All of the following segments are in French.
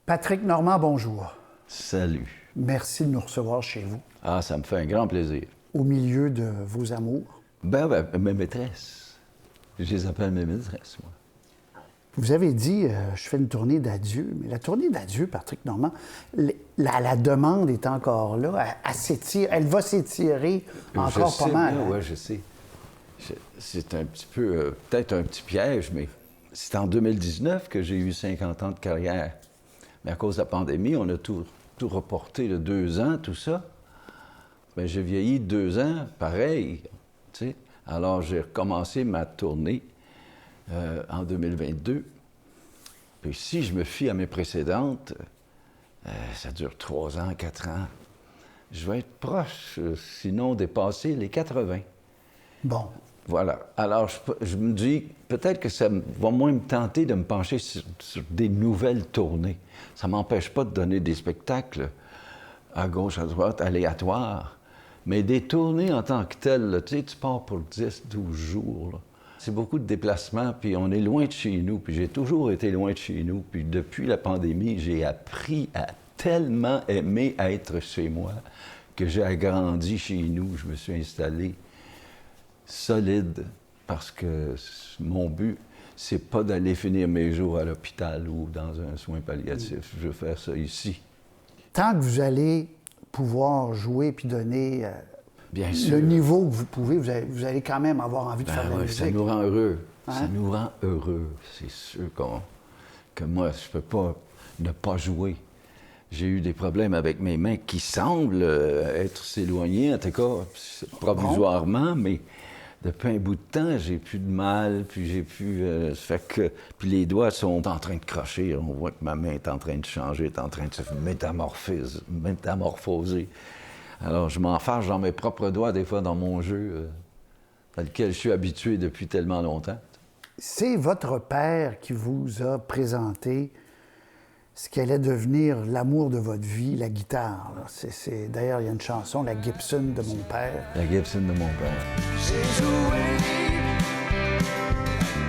Patrick Normand, bonjour. Salut. Merci de nous recevoir chez vous, Ah, ça me fait un grand plaisir. au milieu de vos amours. Ben, mes maîtresses. Je les appelle mes maîtresses, moi. Vous avez dit, je fais une tournée d'adieu, mais la tournée d'adieu, Patrick Normand, la demande est encore là, elle va s'étirer encore pas mal. Oui, je sais. C'est un petit peu, peut-être un petit piège, mais c'est en 2019 que j'ai eu 50 ans de carrière. Mais à cause de la pandémie, on a tout reporté de 2 ans, tout ça. Bien, j'ai vieilli 2 ans, pareil, tu sais. Alors, j'ai recommencé ma tournée en 2022. Puis si je me fie à mes précédentes, ça dure 3 ans, 4 ans. Je vais être proche, sinon dépasser les 80. Bon. Voilà. Alors, je me dis, peut-être que ça va moins me tenter de me pencher sur des nouvelles tournées. Ça ne m'empêche pas de donner des spectacles à gauche, à droite, aléatoires. Mais des tournées en tant que telles, là, tu sais, tu pars pour 10, 12 jours. Là. C'est beaucoup de déplacements, puis on est loin de chez nous, puis j'ai toujours été loin de chez nous. Puis depuis la pandémie, j'ai appris à tellement aimer être chez moi que j'ai agrandi chez nous. Je me suis installé solide, parce que mon but, c'est pas d'aller finir mes jours à l'hôpital ou dans un soin palliatif. Je veux faire ça ici. Tant que vous allez pouvoir jouer puis donner Bien sûr. le niveau que vous pouvez, vous allez quand même avoir envie de faire de la musique. Ça nous rend heureux. Hein? Ça nous rend heureux. C'est sûr que moi, je peux pas ne pas jouer. J'ai eu des problèmes avec mes mains qui semblent être s'éloigner, en tout cas, provisoirement, mais depuis un bout de temps, j'ai plus de mal, puis j'ai plus... puis les doigts sont en train de crocher. On voit que ma main est en train de changer, est en train de se métamorphoser. Alors, je m'enfarge dans mes propres doigts, des fois, dans mon jeu, dans lequel je suis habitué depuis tellement longtemps. C'est votre père qui vous a présenté ce qui allait devenir l'amour de votre vie, la guitare. D'ailleurs, il y a une chanson, la Gibson de mon père. La Gibson de mon père. J'ai joué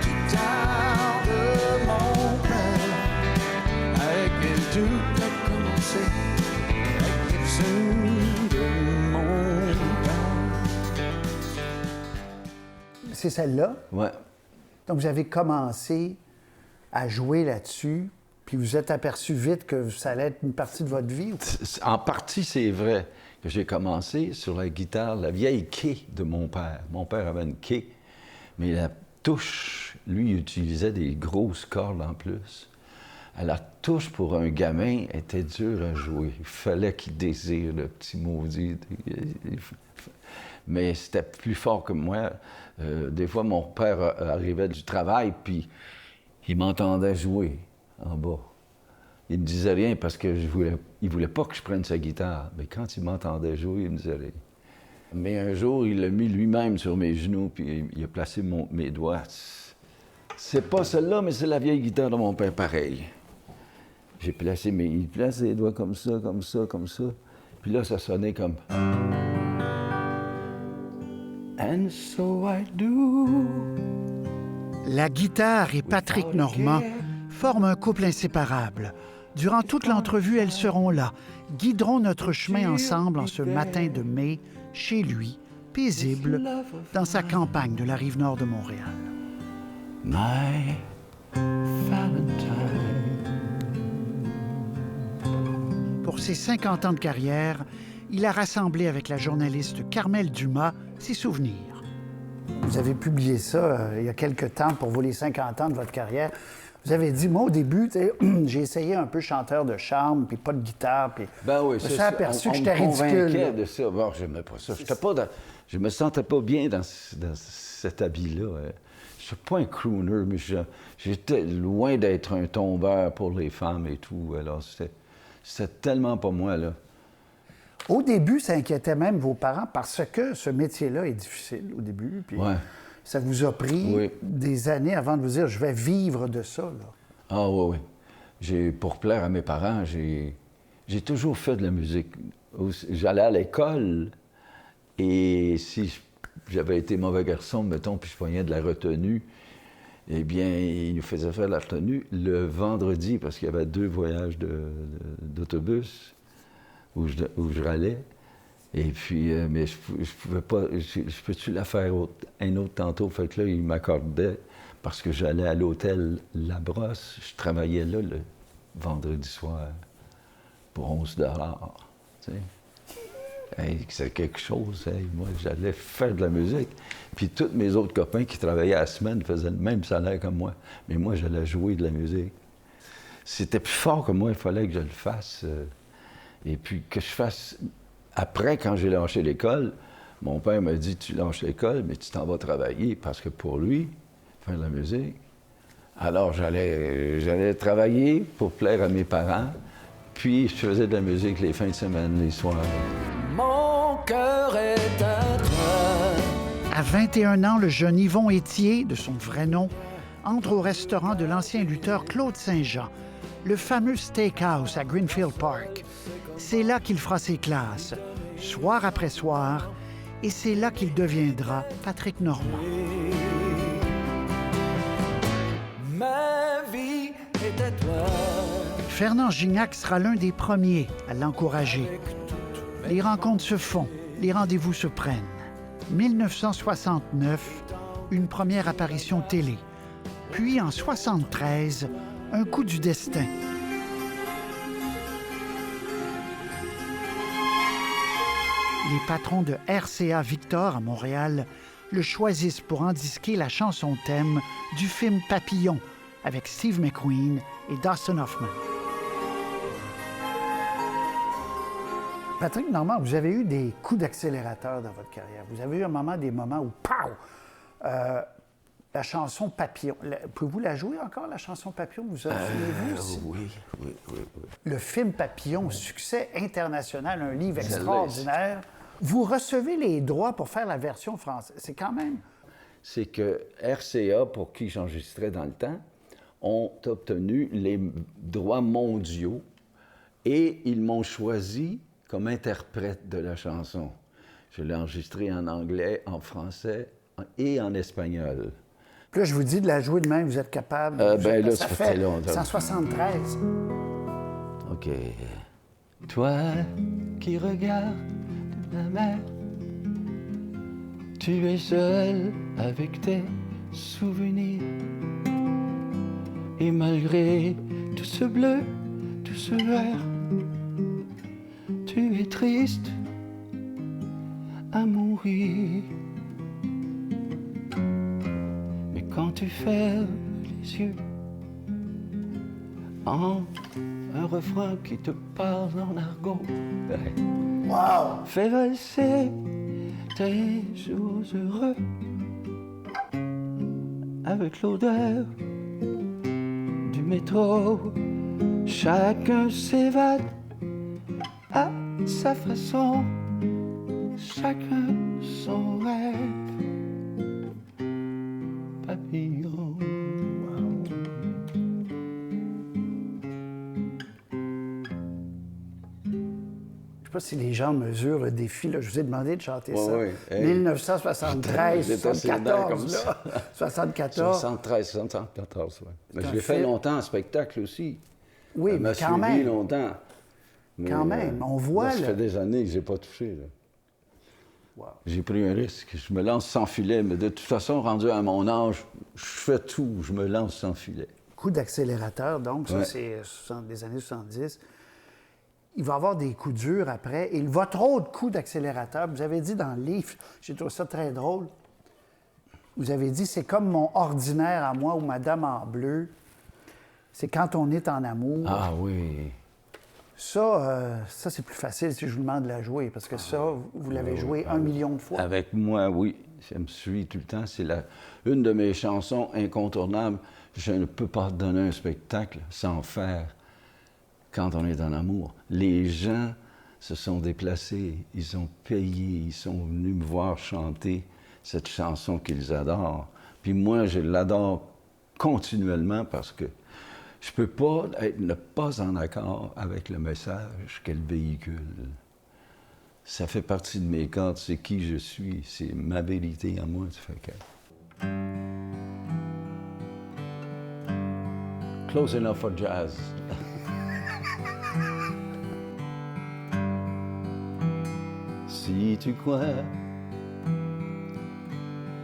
guitare de mon père. Avec une toute a commencé. La Gibson de mon père. C'est celle-là? Ouais. Donc, vous avez commencé à jouer là-dessus, puis vous êtes aperçu vite que ça allait être une partie de votre vie? En partie, c'est vrai que j'ai commencé sur la guitare, la vieille quai de mon père. Mon père avait une quai, mais la touche, lui, il utilisait des grosses cordes en plus. La touche pour un gamin était dure à jouer. Il fallait qu'il désire le petit maudit. Mais c'était plus fort que moi. Des fois, mon père arrivait du travail, puis il m'entendait jouer en bas. Il ne me disait rien parce que il voulait pas que je prenne sa guitare. Mais quand il m'entendait jouer, il me disait rien. Mais un jour, il l'a mis lui-même sur mes genoux, puis il a placé mes doigts. C'est pas celle-là, mais c'est la vieille guitare de mon père, pareil. Il place les doigts comme ça, comme ça, comme ça. Puis là, ça sonnait comme... And so I do. La guitare et Patrick Normand forment un couple inséparable. Durant toute l'entrevue, elles seront là, guideront notre chemin ensemble en ce matin de mai, chez lui, paisible, dans sa campagne de la Rive-Nord de Montréal. My Valentine. Pour ses 50 ans de carrière, il a rassemblé avec la journaliste Carmel Dumas ses souvenirs. Vous avez publié ça il y a quelque temps pour les 50 ans de votre carrière. Vous avez dit, moi, au début, j'ai essayé un peu chanteur de charme, puis pas de guitare, puis Ben oui, je me suis aperçu que j'étais on me ridicule. convainquait de ça. Bon, j'aimais pas ça. Je me sentais pas bien dans cet habit-là. Je suis pas un crooner, mais j'étais loin d'être un tombeur pour les femmes et tout. Alors, c'était tellement pas moi, là. Au début, ça inquiétait même vos parents parce que ce métier-là est difficile au début. Puis Ouais. ça vous a pris des années avant de vous dire, je vais vivre de ça, là. Ah oui, oui. Pour plaire à mes parents, j'ai toujours fait de la musique. J'allais à l'école et si j'avais été mauvais garçon, mettons, puis je pognais de la retenue, eh bien, il nous faisait faire la tenue le vendredi, parce qu'il y avait 2 voyages d'autobus où je râlais. Et puis, mais je pouvais pas, je peux-tu la faire un autre tantôt? Fait que là, il m'accordait, parce que j'allais à l'hôtel La Brosse. Je travaillais là le vendredi soir pour 11 $. Tu sais. Hey, c'est quelque chose. Hey, moi, j'allais faire de la musique. Puis tous mes autres copains qui travaillaient à la semaine faisaient le même salaire que moi. Mais moi, j'allais jouer de la musique. C'était plus fort que moi, il fallait que je le fasse. Et puis que je fasse... Après, quand j'ai lâché l'école, mon père m'a dit, tu lâches l'école, mais tu t'en vas travailler. Parce que pour lui, faire de la musique... Alors, j'allais travailler pour plaire à mes parents. Puis, je faisais de la musique les fins de semaine, les soirs. Mon cœur est à toi. À 21 ans, le jeune Yvon Étier, de son vrai nom, entre au restaurant de l'ancien lutteur Claude Saint-Jean, le fameux Steakhouse à Greenfield Park. C'est là qu'il fera ses classes, soir après soir, et c'est là qu'il deviendra Patrick Normand. Ma vie est à toi. Fernand Gignac sera l'un des premiers à l'encourager. Les rencontres se font, les rendez-vous se prennent. 1969, une première apparition télé. Puis en 1973, un coup du destin. Les patrons de RCA Victor à Montréal le choisissent pour en disquer la chanson thème du film Papillon avec Steve McQueen et Dustin Hoffman. Patrick Normand, vous avez eu des coups d'accélérateur dans votre carrière. Vous avez eu des moments où, pow! La chanson Papillon. Pouvez-vous la jouer encore, la chanson Papillon? Vous souvenez-vous aussi? Oui. Le film Papillon, succès international, un livre extraordinaire. Vous recevez les droits pour faire la version française. C'est quand même... C'est que RCA, pour qui j'enregistrais dans le temps, ont obtenu les droits mondiaux et ils m'ont choisi comme interprète de la chanson. Je l'ai enregistrée en anglais, en français et en espagnol. Puis là, je vous dis de la jouer de même, vous êtes capable. Ben là, ça ça fait fait longtemps. 173. OK. Toi qui regardes la mer, tu es seul avec tes souvenirs. Et malgré tout ce bleu, tout ce vert, tu es triste à mourir. Mais quand tu fermes les yeux, en un refrain qui te parle en argot, Wow! fais valser tes jours heureux avec l'odeur du métro. Chacun s'évade à sa façon, chacun son rêve. Papillon. Je ne sais pas si les gens mesurent le défi. Là. Je vous ai demandé de chanter ça. Oui. Hey. 1973, J'étais 74, comme ça. là. 74. 74, oui. Mais je un l'ai fait film. longtemps en spectacle aussi. Oui, Elle m'a mais quand suivi même. longtemps. Mais, Quand même, on voit, là, ça là. fait des années que je n'ai pas touché. Là. Wow. J'ai pris un risque. Je me lance sans filet, mais de toute façon, rendu à mon âge, je fais tout. Je me lance sans filet. Coup d'accélérateur, donc, ça, Ouais. c'est des années 70. Il va y avoir des coups durs après. Et votre autre coup d'accélérateur, vous avez dit dans le livre, j'ai trouvé ça très drôle, vous avez dit, c'est comme mon ordinaire à moi ou Madame en bleu. C'est quand on est en amour. Ah oui. Ça, c'est plus facile si je vous demande de la jouer, parce que ça, vous l'avez joué 1 million de fois. Avec moi, oui. Ça me suit tout le temps. C'est une de mes chansons incontournables. Je ne peux pas donner un spectacle sans faire quand on est en amour. Les gens se sont déplacés, ils ont payé, ils sont venus me voir chanter cette chanson qu'ils adorent. Puis moi, je l'adore continuellement parce que je peux pas ne pas en accord avec le message qu'elle véhicule. Ça fait partie de mes cordes, c'est qui je suis, c'est ma vérité à moi. Ça fait que... Close enough for jazz. Si tu crois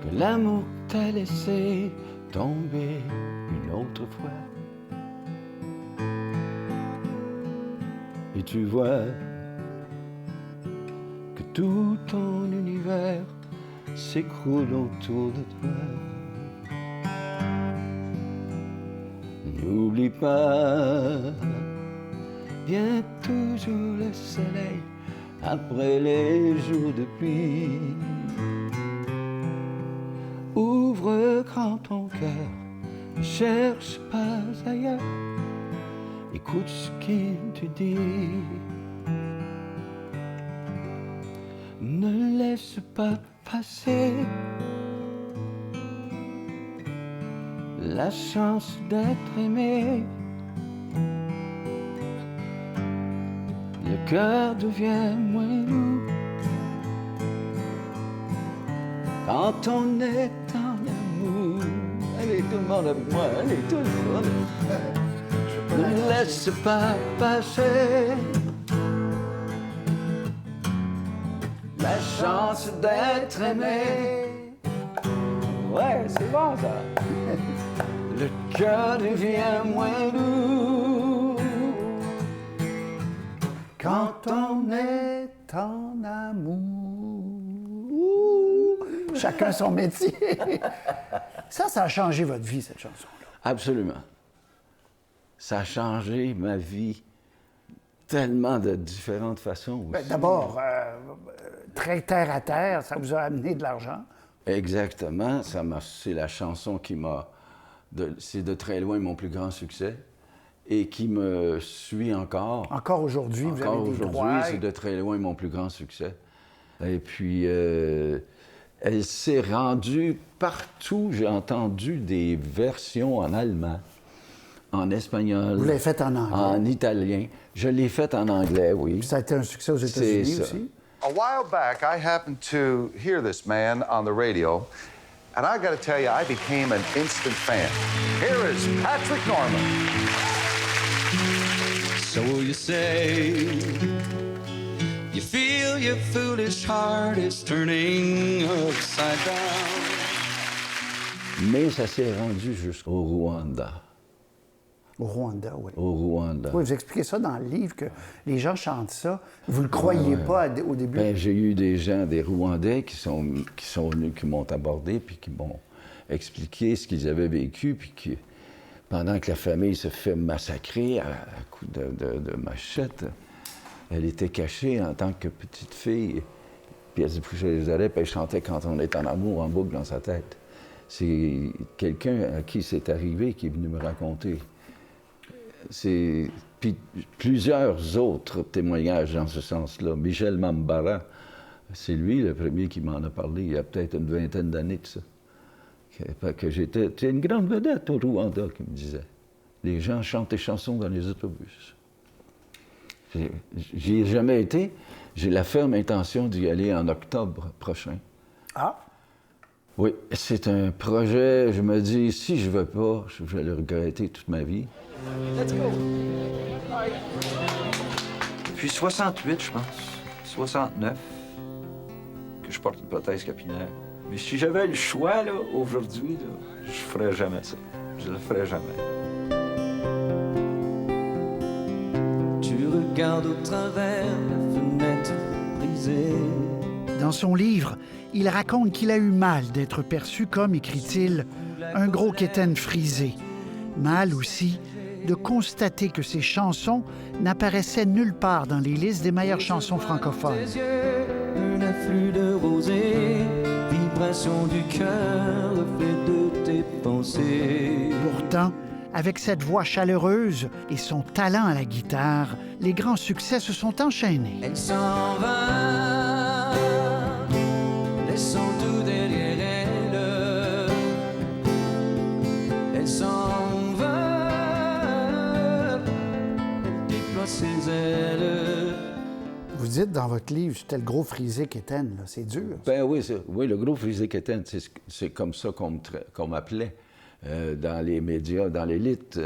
que l'amour t'a laissé tomber une autre fois, et tu vois que tout ton univers s'écroule autour de toi, n'oublie pas, vient toujours le soleil après les jours de pluie. Ouvre grand ton cœur, ne cherche pas ailleurs, écoute ce qu'il te dit. Ne laisse pas passer la chance d'être aimé. Le cœur devient moins lourd quand on est en amour. Allez, tout le monde avec moi, allez, tout le monde. Ne laisse pas passer la chance d'être aimé. Ouais, c'est bon ça. Le cœur devient moins lourd Quand on est en amour. Chacun son métier. Ça a changé votre vie, cette chanson-là. Absolument. Ça a changé ma vie tellement de différentes façons aussi. D'abord, très terre à terre, ça vous a amené de l'argent. Exactement. C'est la chanson qui m'a... c'est de très loin mon plus grand succès et qui me suit encore. Encore aujourd'hui, vous avez des droits. Encore aujourd'hui, c'est de très loin mon plus grand succès. Et puis, elle s'est rendue partout. J'ai entendu des versions en allemand, en espagnol. Vous l'avez faite en anglais. En italien. Je l'ai faite en anglais, oui. Ça a été un succès aux États-Unis C'est ça. aussi. A while back, I happened to hear this man on the radio, and I got to tell you, I became an instant fan. Here is Patrick Norman. So you say you feel your foolish heart is turning upside down. Mais ça s'est rendu jusqu'au Rwanda. Au Rwanda, oui. Au Rwanda. Oui, vous expliquez ça dans le livre, que les gens chantent ça. Vous ne le croyiez pas au début. Ben, j'ai eu des gens, des Rwandais qui sont venus, qui m'ont abordé, puis qui m'ont expliqué ce qu'ils avaient vécu, puis que pendant que la famille se fait massacrer à coups de machette, elle était cachée en tant que petite fille. Puis elle se bouchait les oreilles, puis elle chantait Quand on est en amour en boucle dans sa tête. C'est quelqu'un à qui c'est arrivé qui est venu me raconter. Puis plusieurs autres témoignages dans ce sens-là. Michel Mambara, c'est lui le premier qui m'en a parlé il y a peut-être une vingtaine d'années de ça. Que j'étais une grande vedette au Rwanda, qui me disait. Les gens chantent des chansons dans les autobus. J'y ai jamais été. J'ai la ferme intention d'y aller en octobre prochain. Ah! Oui, c'est un projet, je me dis, si je ne veux pas, je vais le regretter toute ma vie. Let's go. Depuis 68, je pense, 69, que je porte une prothèse capillaire. Mais si j'avais le choix, là, aujourd'hui, là, je ferais jamais ça. Je le ferais jamais. Tu regardes au travers la fenêtre brisée. Dans son livre, il raconte qu'il a eu mal d'être perçu comme, écrit-il, un gros quétaine frisé. Mal aussi de constater que ses chansons n'apparaissaient nulle part dans les listes des meilleures chansons francophones. Un afflux de rosée, vibration du cœur, reflet de tes pensées. Pourtant, avec cette voix chaleureuse et son talent à la guitare, les grands succès se sont enchaînés. Elle s'en va, laissant tout derrière elle. Elle s'en va, elle déploie ses ailes. Vous dites dans votre livre, c'était le gros frisé quétaine, là. C'est dur. Ben oui, oui, le gros frisé quétaine, c'est comme ça qu'on m'appelait dans les médias, dans l'élite.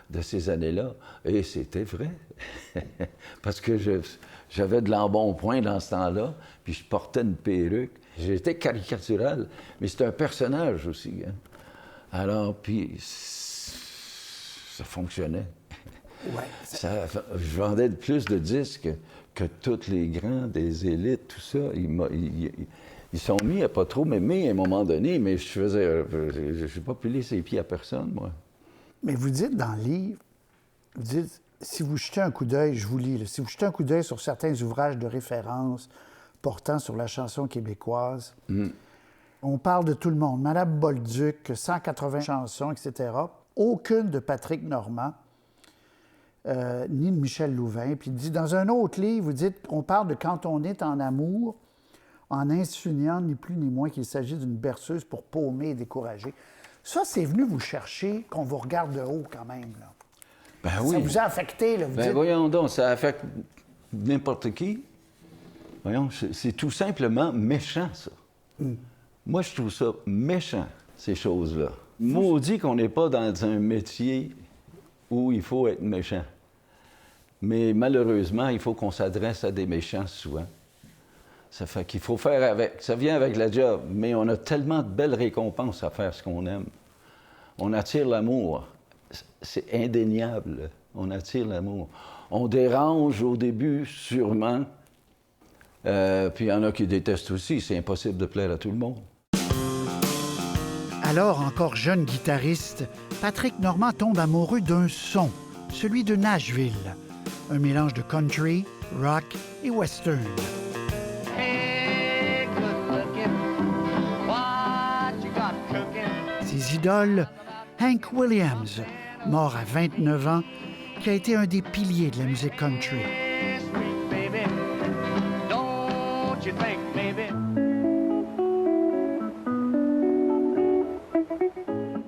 de ces années-là. Et c'était vrai. Parce que j'avais de l'embonpoint dans ce temps-là, puis je portais une perruque. J'étais caricatural, mais c'était un personnage aussi. Hein. Alors, puis, ça fonctionnait. Ouais. Je vendais plus de disques que tous les grands des élites, tout ça. Ils sont mis à pas trop m'aimer à un moment donné, mais je n'ai pas pilé ses pieds à personne, moi. Mais vous dites dans le livre, vous dites, si vous jetez un coup d'œil, je vous lis, là, si vous jetez un coup d'œil sur certains ouvrages de référence portant sur la chanson québécoise, on parle de tout le monde. Madame Bolduc, 180 chansons, etc. Aucune de Patrick Normand, ni de Michel Louvain. Puis il dit, dans un autre livre, vous dites, on parle de quand on est en amour, en insinuant ni plus ni moins qu'il s'agit d'une berceuse pour paumer et décourager. Ça, c'est venu vous chercher, qu'on vous regarde de haut quand même, là. Ben oui. Ça vous a affecté, là, vous dites... Voyons donc, ça affecte n'importe qui. Voyons, c'est tout simplement méchant, ça. Moi, je trouve ça méchant, ces choses-là. Maudit qu'on n'est pas dans un métier où il faut être méchant. Mais malheureusement, il faut qu'on s'adresse à des méchants souvent. Ça fait qu'il faut faire avec. Ça vient avec la job, mais on a tellement de belles récompenses à faire ce qu'on aime. On attire l'amour. C'est indéniable. On attire l'amour. On dérange au début, sûrement. Puis il y en a qui détestent aussi. C'est impossible de plaire à tout le monde. Alors, encore jeune guitariste, Patrick Normand tombe amoureux d'un son, celui de Nashville. Un mélange de country, rock et western. Hey, good looking, what you got cooking? Ses idoles, Hank Williams, mort à 29 ans, qui a été un des piliers de la musique country. Hey, sweet baby, don't you think, baby?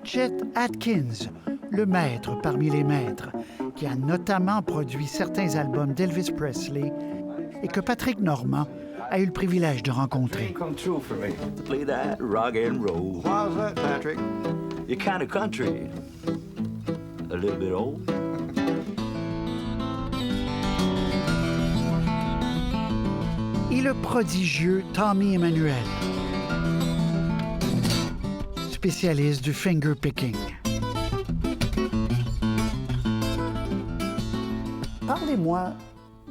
Chet Atkins, le maître parmi les maîtres, qui a notamment produit certains albums d'Elvis Presley et que Patrick Normand a eu le privilège de rencontrer. Come true for me to play that rock and roll. Why's that, Patrick? You're kind of country, a little bit old. Et le prodigieux Tommy Emmanuel, spécialiste du finger-picking. Parlez-moi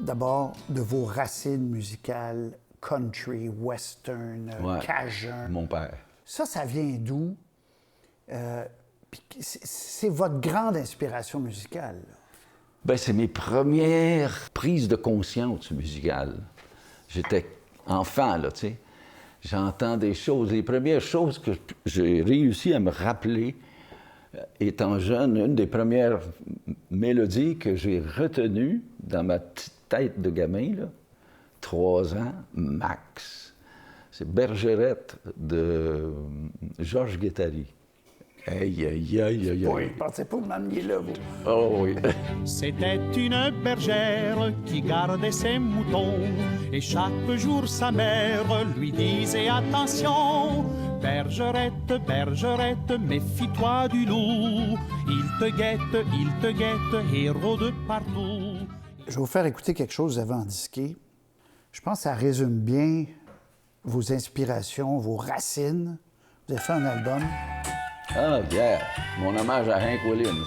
d'abord de vos racines musicales, country, western, Ouais. cajun. Mon père. Ça vient d'où? Puis c'est votre grande inspiration musicale, là. Ben, c'est mes premières prises de conscience musicales. J'étais enfant, là, tu sais. J'entends des choses. Les premières choses que j'ai réussi à me rappeler, étant jeune, une des premières mélodies que j'ai retenues dans ma petite tête de gamin, là, 3 ans, max. C'est Bergerette de Georges Guettari. Aïe, aïe, aïe, aïe, Oui, aïe. pensez pas vous m'emmener là, vous. Oh oui. C'était une bergère qui gardait ses moutons et chaque jour sa mère lui disait attention. Bergerette, bergerette, méfie-toi du loup. Il te guette, héros de partout. Je vais vous faire écouter quelque chose que vous avez en disqué. Je pense que ça résume bien vos inspirations, vos racines. Vous avez fait un album. Ah, yeah. Mon hommage à Hank Williams.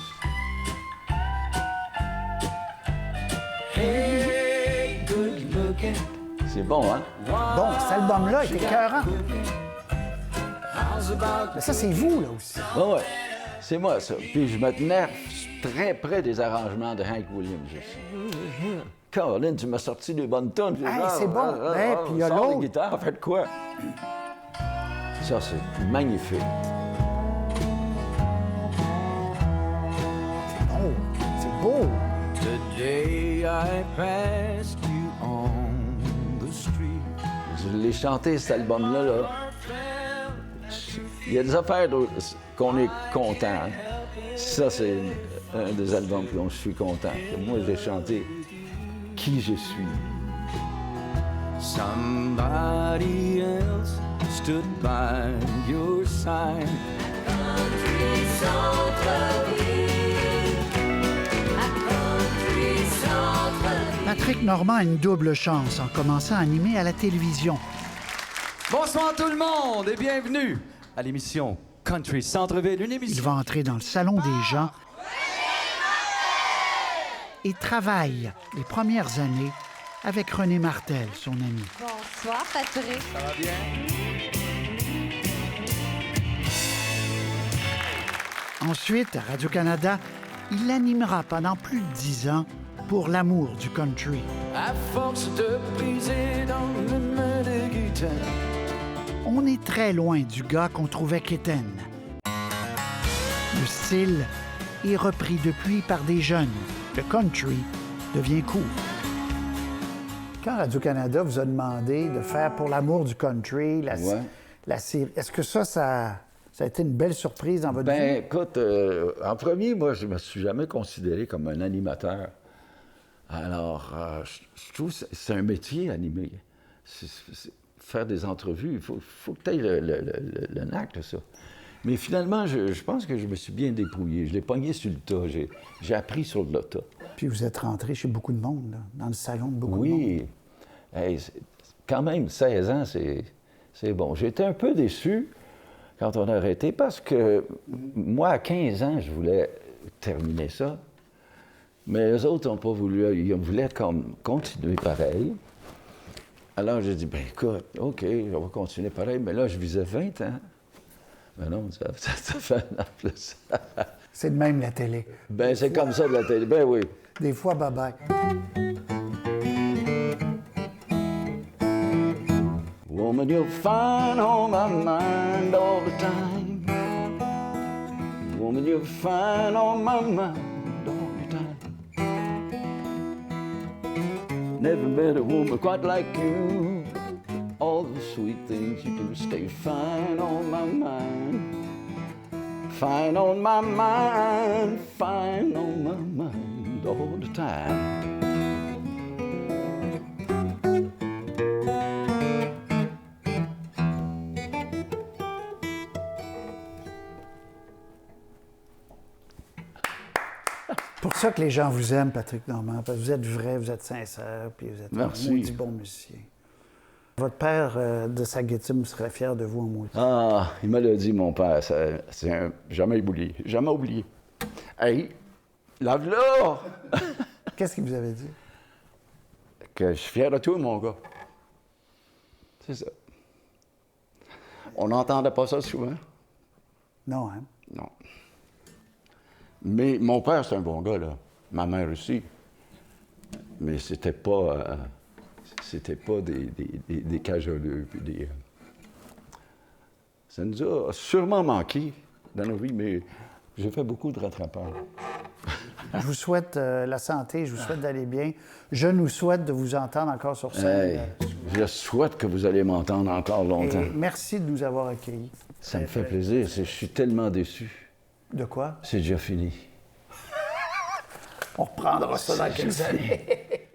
Hey, good looking. C'est bon, hein? Bon, cet album-là est écœurant. How's about Mais ça, c'est vous, là aussi. Ah ouais, c'est moi, ça. Puis je me tenais très près des arrangements de Hank Williams aussi. Caroline, tu m'as sorti des bonnes tonnes. Hey, c'est bon. Hey, puis il y a sors l'autre. les guitares, faites quoi? Ça, c'est magnifique. Oh, c'est beau. the day I passed you on the street? Je l'ai chanté, cet album-là. Là. Il y a des affaires qu'on est content. Ça, c'est un des albums dont je suis content. Moi, j'ai chanté qui je suis. Somebody else stood by your side. Patrick Normand a une double chance en commençant à animer à la télévision. Bonsoir tout le monde et bienvenue à l'émission Country Centre-Ville, une Il émission... va entrer dans le salon des gens et travaille les premières années avec René Martel, son ami. Bonsoir, Patrick. Ça va bien? Ensuite, à Radio-Canada, il animera pendant plus de 10 ans pour l'amour du country. À force de briser dans le main de guitare. On est très loin du gars qu'on trouvait quétaine. Le style est repris depuis par des jeunes. Le country devient cool. Quand Radio-Canada vous a demandé de faire pour l'amour du country, la série, est-ce que ça a été une belle surprise dans votre vie? Ben, écoute, en premier, moi, je me suis jamais considéré comme un animateur. Alors, je trouve que c'est un métier, animer. Faire des entrevues, il faut que tu aies le knack de ça. Mais finalement, je pense que je me suis bien débrouillé. Je l'ai pogné sur le tas. J'ai appris sur le tas. Puis vous êtes rentré chez beaucoup de monde, là, dans le salon de beaucoup de monde. Oui. Hey, quand même, 16 ans, c'est bon. J'étais un peu déçu quand on a arrêté parce que moi, à 15 ans, je voulais terminer ça. Mais eux autres n'ont pas voulu. Ils voulaient continuer pareil. Alors, j'ai dit, ben écoute, OK, on va continuer pareil. Mais là, je visais 20 ans. Mais non, ça fait un an plus. C'est de même la télé. Ben, c'est comme ça de la télé. Ben oui. Des fois, bye-bye. Woman, you're fine on my mind all the time. Woman, you're fine on my mind all the time. Never met a woman quite like you. All the sweet things you do stay fine on my mind. Fine on my mind, fine on my mind all the time. Pour ça que les gens vous aiment, Patrick Normand, parce que vous êtes vrai, vous êtes sincère, puis vous êtes Merci. un maudit bon musicien. Votre père de Saguetime serait fier de vous en maudit. Ah, il me l'a dit, mon père. Jamais oublié. Jamais oublié. Hey, lave-la! Qu'est-ce qu'il vous avait dit? Que je suis fier de toi, mon gars. C'est ça. On n'entendait pas ça souvent. Non, hein? Non. Mais mon père, c'est un bon gars, là. Ma mère aussi. Mais c'était pas des cajoleux, puis des... Ça nous a sûrement manqué dans nos vies, mais j'ai fait beaucoup de rattrapage. Je vous souhaite la santé, je vous souhaite d'aller bien. Je nous souhaite de vous entendre encore sur scène. Hey, je souhaite que vous allez m'entendre encore longtemps. Et merci de nous avoir accueillis. Ça me fait plaisir. Je suis tellement déçu. De quoi? C'est déjà fini. On reprendra ça dans quelques années.